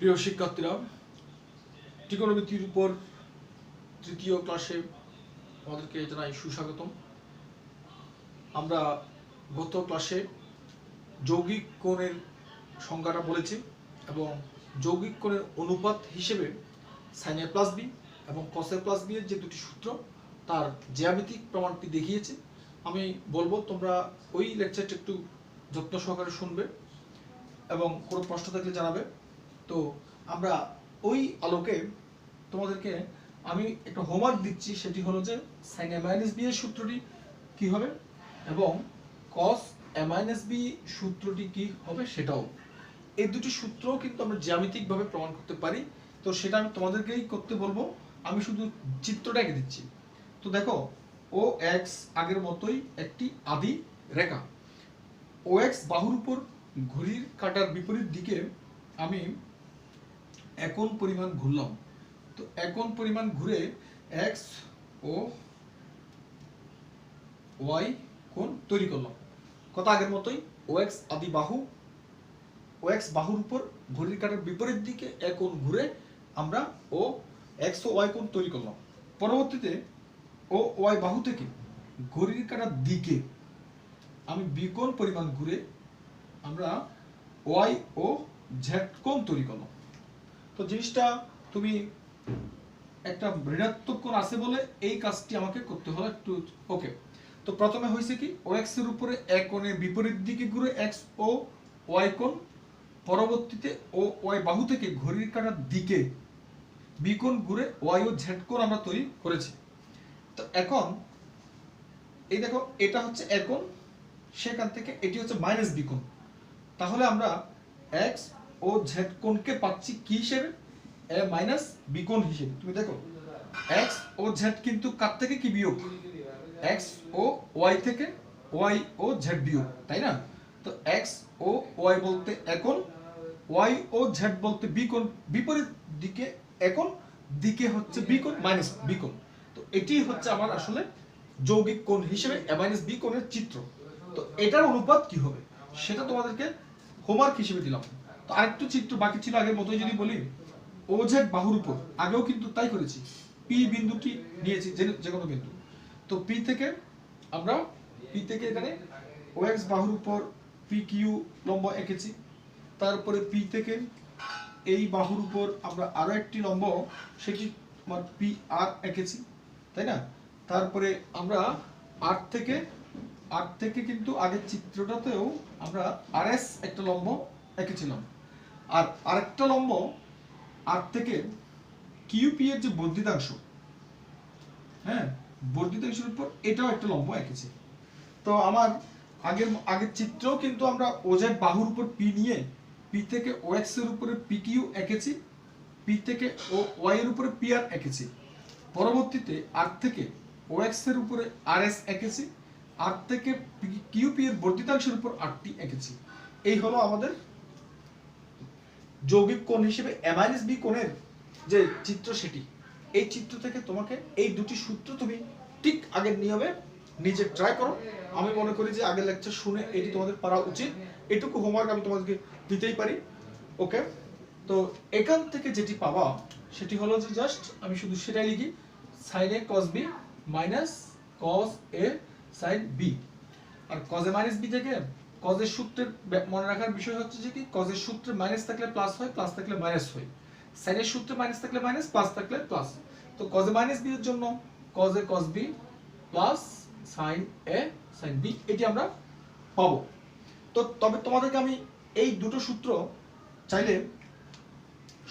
প্রিয় শিক্ষার্থীরা, ত্রিকোণমিতির উপর তৃতীয় ক্লাসে আমাদেরকে জানাই সুস্বাগতম। আমরা গত ক্লাসে যৌগিক কোণের সংজ্ঞাটা বলেছি এবং যৌগিক কোণের অনুপাত হিসেবে সাইন এ প্লাস বি এবং কস এ প্লাস বি এর যে দুটি সূত্র তার জ্যামিতিক প্রমাণটি দেখিয়েছি। আমি বলবো তোমরা ওই লেকচারটা একটু যত্ন সহকারে শুনবে এবং কোনো প্রশ্ন থাকলে জানাবে। তো আমরা ওই আলোকে তোমাদেরকে আমি একটা হোমওয়ার্ক দিচ্ছি, সেটি হলো যে সাইন এ মাইনাস বি এর সূত্রটি কি হবে এবং কস এ মাইনাস বি সূত্রটি কি হবে সেটাও। এই দুটি সূত্রও কিন্তু আমরা জ্যামিতিকভাবে প্রমাণ করতে পারি। তো সেটা আমি তোমাদেরকেই করতে বলবো, আমি শুধু চিত্রটা এঁকে দিচ্ছি। তো দেখো, ও এক্স আগের মতোই একটি আদি রেখা। ও এক্স বাহুর উপর ঘড়ির কাঁটার বিপরীত দিকে আমি একন পরিমাণ ঘুরলাম। তো একন পরিমাণ ঘুরে এক্স ও ওয়াই কোণ তৈরি করলাম। কথা আগের মতোই, ও এক্স আদি বাহু, ও এক্স বাহুর উপর ঘড়ির কাঁটার বিপরীত দিকে একন ঘুরে আমরা ও এক্স ও ওয়াই কোণ তৈরি করলাম। পরবর্তীতে ও ওয়াই বাহু থেকে ঘড়ির কাঁটার দিকে আমি বি কোণ পরিমাণ ঘুরে আমরা ওয়াই ও জেড কোণ তৈরি করলাম। তো জিনিসটা তুমি একটা ঋণাত্মক কোণ আছে বলে এই কাজটি আমাকে করতে হলো একটু। ওকে, তো প্রথমে হয়েছে কি, ও এক্স এর উপরে এক কোণের বিপরীত দিকে ঘুরে এক্স ও ওয়াই কোণ, পরবর্তীতে ও ওয়াই বাহু থেকে ঘড়ির কাঁটার দিকে বি কোণ ঘুরে ওয়াই ও জেড কোণ আমরা তৈরি করেছি। তো এখন এই দেখো, এটা হচ্ছে এক কোণ, সেখান থেকে এটি হচ্ছে মাইনাস বি কোণ। তাহলে আমরা এক্স ও জেড কোণকে পাচ্ছি কি হিসেবে? এ মাইনাস বি কোণ হিসেবে। তুমি দেখো, এক্স ও জেড কিন্তু কার থেকে কি বিয়োগ? এক্স ও ওয়াই থেকে ওয়াই ও জেড বিয়োগ, তাই না? তো এক্স ও ওয়াই বলতে একন, ওয়াই ও জেড বলতে বি কোণ, বিপরীত দিকে একন, দিকে হচ্ছে বি কোণ মাইনাস বি কোণ। তো এটি হচ্ছে আমার আসলে যৌগিক কোণ হিসেবে এ মাইনাস বি কোণের চিত্র। তো এটার অনুপাত কি হবে সেটা তোমাদেরকে হোমওয়ার্ক হিসেবে দিলাম। তো আরেকটু চিত্র বাকি ছিল আগের মতোই যদি বলি, ও জেড বাহুর উপর আগেও কিন্তু তাই করেছি, পি বিন্দুটি নিয়েছি যে কোনো বিন্দু। তো পি থেকে আমরা এখানে ও এক্স বাহুর উপর পি কিউ লম্ব এঁকেছি। তারপরে পি থেকে এই বাহুর উপর আমরা আরো একটি লম্ব, সেটি পি আর এঁকেছি, তাই না? তারপরে আমরা আর থেকে কিন্তু আগের চিত্রটাতেও আমরা আর এস একটা লম্ব এঁকেছিলাম। আর আরেকটা লম্ব আর থেকে কিউপি এর যে বর্ধিতাংশ, হ্যাঁ, বর্ধিতাংশের উপর এটাও একটা লম্ব এঁকেছি। তো আমার আগের চিত্রেও কিন্তু আমরা ওজেড বাহুর উপর পি নিয়ে পি থেকে ও এক্স এর উপরে পি কিউ এঁকেছি, পি থেকে ও ওয়াই এর উপরে পি আর এঁকেছি। পরবর্তীতে আর থেকে ও এক্স এর উপরে আর এস এঁকেছি, আর থেকে কিউপি এর বর্ধিতাংশের উপর আর টি এঁকেছি। এই হলো আমাদের যৌগিক কোণ হিসেবে এ মাইনাস বি কোণের যে চিত্র, সেটি। এই চিত্র থেকে তোমাকে এই দুটি সূত্র তুমি ঠিক আগের নিয়মে নিজে ট্রাই করো। আমি মনে করি যে আগের লেকচার শুনে এটি তোমাদের পারা উচিত। এটুকু হোমওয়ার্ক আমি তোমাদেরকে দিতেই পারি। ওকে, তো এখান থেকে যেটি পাবা সেটি হলো যে জাস্ট আমি শুধু সেটাই লিখি, সাইন এ কস বি মাইনাস কস এ সাইন বি। আর কস এ মাইনাস বি থেকে কজের সূত্রের মনে রাখার বিষয় হচ্ছে যে কি, কজের সূত্রে মাইনাস থাকলে প্লাস হয়, প্লাস থাকলে মাইনাস হয়। সাইনের সূত্রে মাইনাস থাকলে মাইনাস, প্লাস থাকলে প্লাস। তো কজ এ মাইনাস বি এর জন্য cos A cos B plus sine A sine B, এটি আমরা পাবো। তো তবে তোমাদেরকে আমি এই দুটো সূত্র চাইলে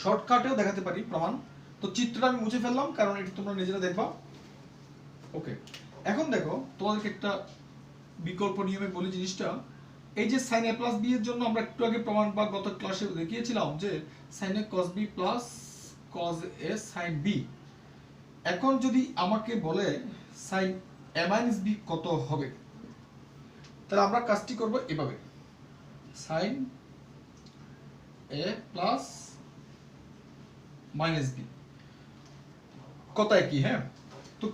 শর্টকাটেও দেখাতে পারি প্রমাণ। তো চিত্রটা আমি মুছে ফেললাম কারণ এটি তোমরা নিজেরা দেখবা। ওকে, এখন দেখো তোমাদেরকে একটা বিকল্প নিয়মে বলি জিনিসটা। এই যে সাইন এ প্লাস বি এর জন্য আমরা একটু আগে প্রমাণ বা গত ক্লাসে দেখিয়েছিলাম যে সাইন এ কস বি প্লাস কস এ সাইন বি। এখন যদি আমাকে বলে সাইন এ মাইনাস বি কত হবে, তাহলে আমরা কাজটি করব এভাবে, সাইন এ প্লাস মাইনাস বি কথায় কি, হ্যাঁ। তো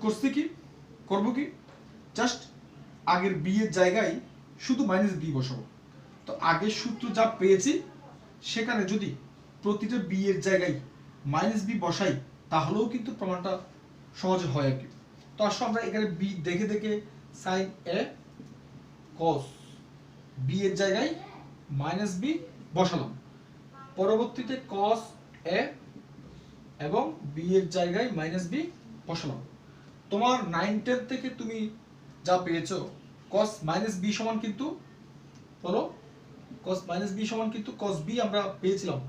করবো কি জাস্ট আগের বি এর জায়গায় শুধু মাইনাস বি বসাবো। তো আগের সূত্র যা পেয়েছি সেখানে যদি প্রতিটা বি এর জায়গায় মাইনাস বি বসাই তাহলেও কিন্তু প্রমাণটা সহজে হয় আর কি। তো আসলে আমরা এখানে বি দেখে দেখে সাইন এ কস বি এর জায়গায় মাইনাস বি বসালাম, পরবর্তীতে কস এ এবং বি এর জায়গায় মাইনাস বি বসালাম। তোমার 9-10 থেকে তুমি যা পেয়েছো cos মাইনাস বি সমান কিন্তু বলো cos মাইনাস বি সমান কিন্তু cos বি আমরা পেয়েছিলাম,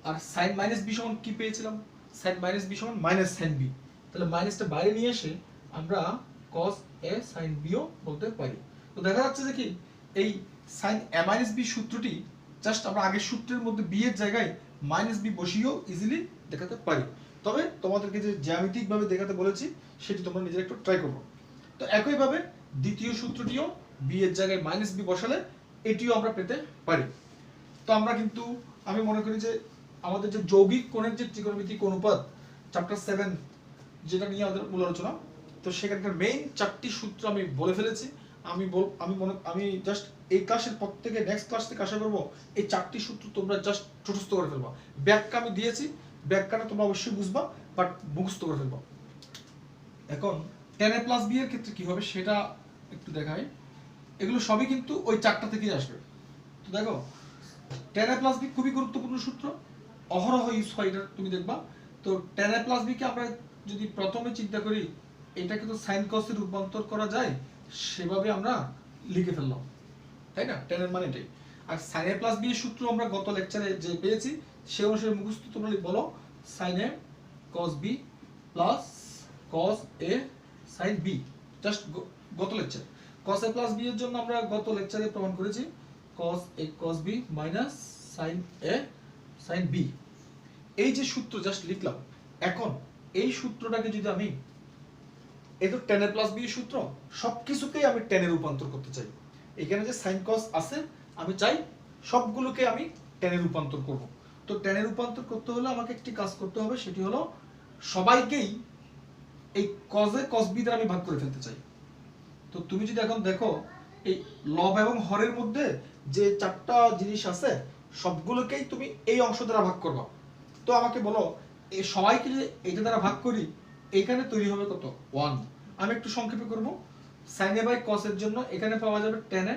আর sin মাইনাস বি সমান কি পেয়েছিলাম? sin মাইনাস বি সমান মাইনাস sin বি। তাহলে মাইনাসটা বাইরে নিয়ে এসে আমরা cos a sin b ও বলতে পারি। তো দেখা যাচ্ছে যে কি এই sin a মাইনাস বি সূত্রটি জাস্ট আমরা আগের সূত্রের মধ্যে b এর জায়গায় মাইনাস বি বসিয়েও ইজিলি দেখাতে পারি। তবে তোমাদেরকে যে জ্যামিতিক ভাবে দেখাতে বলেছি সেটি তোমরা নিজেরা একটু ট্রাই করো। তো একই ভাবে দ্বিতীয় সূত্রটিও b এর জায়গায় মাইনাস বি বসালে এটিও আমরা পেতে পারি। তো আমরা কিন্তু আমি মনে করি যে আমাদের যে যৌগিক কোণের যে ত্রিকোণমিতিক অনুপাত চ্যাপ্টার 7 যেটা নিয়ে আমাদের মূল আলোচনা, তো সেখানকার মেইন 4টি সূত্র আমি বলে ফেলেছি। আমি জাস্ট এই ক্লাসের পর থেকে নেক্সট ক্লাস থেকে আশা করব এই 4টি সূত্র তোমরা জাস্ট মুখস্থ করে ফেলবা। ব্যাখ্যা আমি দিয়েছি, ব্যাখ্যাটা তোমরা অবশ্যই বুঝবা, বাট মুখস্থ করে ফেলবা। এখন tan a প্লাস b এর ক্ষেত্রে কি হবে সেটা একটু দেখাই। এগুলো সবই কিন্তু ওই 4টা থেকেই আসবে। তো দেখো tan a প্লাস b খুবই গুরুত্বপূর্ণ সূত্র, অহরহ ইউজ হয় এটা তুমি দেখবা। তো tan a প্লাস b কে আমরা যদি প্রথমে চিন্তা করি এটাকে তো sin cos এ রূপান্তর করা যায়, সেভাবে আমরা লিখে ফেললাম, তাই না? tan এর মানে এটাই। আর sin a প্লাস b এর সূত্র আমরা গত লেকচারে যে পেয়েছি সে অনুসারে মুখস্থ তোমরা বলো sin a cos b plus cos a sin b, just গত lecture. cos a plus b এর জন্য আমরা গত লেকচারে প্রমাণ করেছি cos a cos b minus sin a sin b। এই যে সূত্র জাস্ট লিখলাম, এখন এই সূত্রটাকে যদি আমি এই তো tan a প্লাস b এর সূত্র সবকিছুকেই আমি tan এ রূপান্তর করতে চাই। এখানে যে sin cos আছে আমি চাই সবগুলোকে আমি tan এ রূপান্তর করব। তো tan এ রূপান্তর করতে হলে আমাকে একটি কাজ করতে হবে, সেটি হলো সবাইকেই এই cos a cos b দ্বারা আমি ভাগ করে ফেলতে চাই। তো তুমি যদি এখন দেখো এই লব এবং হরের মধ্যে যে 4টা জিনিস আছে সবগুলোকেই তুমি এই অংশ দ্বারা ভাগ করবা। তো আমাকে বলো এই সবাইকে যদি এটা দ্বারা ভাগ করি এখানে তৈরি হবে কত? 1। আমি একটু সংক্ষেপে করব। sin a বাই cos এর জন্য এখানে পাওয়া যাবে tan a,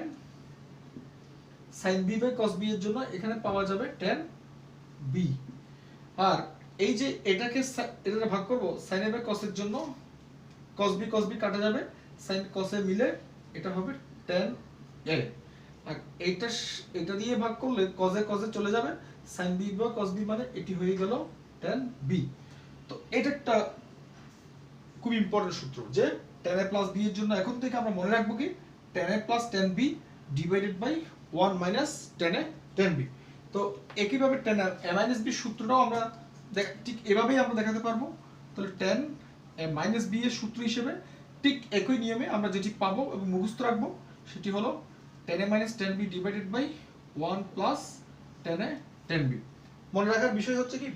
sin b by cos b এর জন্য এখানে পাওয়া যাবে tan b। আর এই যে এটাকে এটা ভাগ করব sin a বাই cos এর জন্য cos b কাটা যাবে, sin cos a মিলে এটা হবে tan a। আর এটা দিয়ে ভাগ করলে cos a চলে যাবে, sin b by cos b মানে এটি হয়ে গেল tan b। তো এটা একটা খুব ইম্পর্টেন্ট সূত্র যে tan a প্লাস b এর জন্য এখন থেকে আমরা মনে রাখবো কি tan a plus tan b divided by 1 minus tan a tan b। তো একইভাবে tan a মাইনাস b সূত্রটাও আমরা ঠিক এভাবেই আমরা দেখাতে পারবো। তাহলে tan a মাইনাস b এর সূত্র হিসেবে ঠিক একই নিয়মে আমরা যেটি পাবো এবং মুখস্থ রাখবো সেটি হলো tan a minus tan b divided by 1 plus tan a tan b। মনে রাখার বিষয় হচ্ছে কি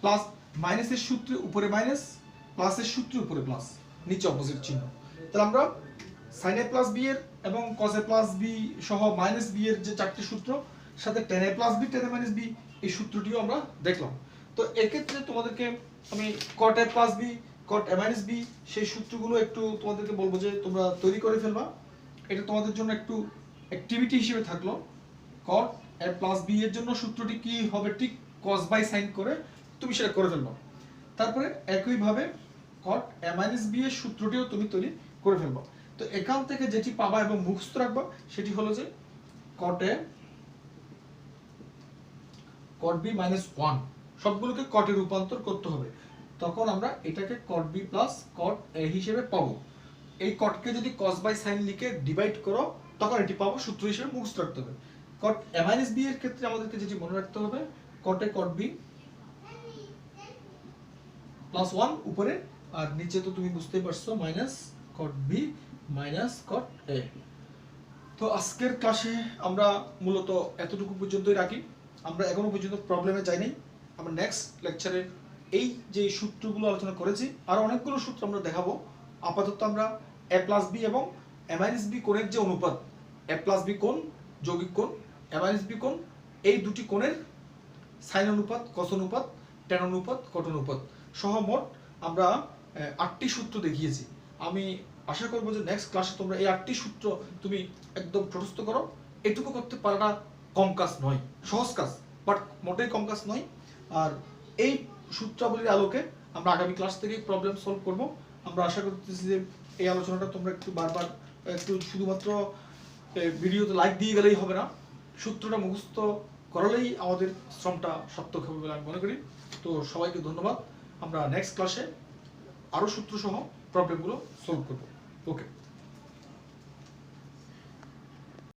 প্লাস মাইনাসের সূত্রে উপরে মাইনাস, প্লাসের সূত্রে উপরে প্লাস, নিচে অপোজিট চিহ্ন। তাহলে আমরা sin a প্লাস b এর এবং cos a প্লাস b সহ মাইনাস b এর যে 4টি সূত্র সাথে tan a plus b tan a minus b এই সূত্রটিও আমরা দেখলাম। তো এক্ষেত্রে তোমাদেরকে আমি cot a plus b cot a minus b সেই সূত্রগুলো একটু তোমাদেরকে বলবো যে তোমরা তৈরি করে ফেলবা। এটা তোমাদের জন্য একটু অ্যাক্টিভিটি হিসেবে থাকলো। cot a প্লাস b এর জন্য সূত্রটি কি হবে ঠিক cos বাই sin করে তুমি সেটা করে ফেলবা। তারপরে একই ভাবে cot a মাইনাস b এর সূত্রটিও তুমি তৈরি করে ফেলবা। তো এখান থেকে যেটি পাবা এবং মুখস্থ রাখবা সেটি হলো যে cot a cot b minus 1 সবগুলোকে cot এ রূপান্তর করতে হবে, তখন আমরা এটাকে cot b plus cot a হিসেবে পাবো। এই cot কে যদি cos বাই sin লিখে ডিভাইড করো তখন এটি পাবো, সূত্র হিসেবে মুখস্থ রাখতে হবে। cot a মাইনাস b এর ক্ষেত্রে আমাদেরকে যেটি মনে রাখতে হবে cot a cot b plus 1 উপরে, আর নিচে তো তুমি বুঝতেই পারছো minus cot b minus cot a। তো আজকের ক্লাসে আমরা মূলত এতটুকু পর্যন্তই রাখি। আমরা এখনো পর্যন্ত প্রবলেমে যাই নাই। আমরা নেক্সট লেকচারে এই যে সূত্রগুলো আলোচনা করেছি আর অনেকগুলো সূত্র আমরা দেখাবো। আপাতত আমরা a প্লাস b এবং a মাইনাস b কোণের যে অনুপাত, a প্লাস b কোণ যৌগিক কোণ, a মাইনাস b কোণ, এই দুটি কোণের সাইন অনুপাত, কস অনুপাত, ট্যান অনুপাত, কট অনুপাত সহ মোট আমরা 8টি সূত্র দেখিয়েছি। আমি আশা করবো যে নেক্সট ক্লাসে তোমরা এই 8টি সূত্র তুমি একদম প্রশস্ত করো। এটুকু করতে পারাটা কম কাজ নয়, সহজ কাজ, বাট মোটেই কম কাজ নয়। আর এই সূত্রাবলীর আলোকে আমরা আগামী ক্লাস থেকে প্রবলেম সলভ করব। আমরা আশা করতেছি যে এই আলোচনাটা তোমরা একটু বারবার একটু শুধুমাত্র ভিডিওতে লাইক দিয়ে গেলেই হবে না, সূত্রটা মুখস্থ করালেই আমাদের শ্রমটা সার্থক হবে বলে আমি মনে করি। তো সবাইকে ধন্যবাদ। আমরা নেক্সট ক্লাসে আরও সূত্র সহ প্রবলেমগুলো সলভ করব। ওকে।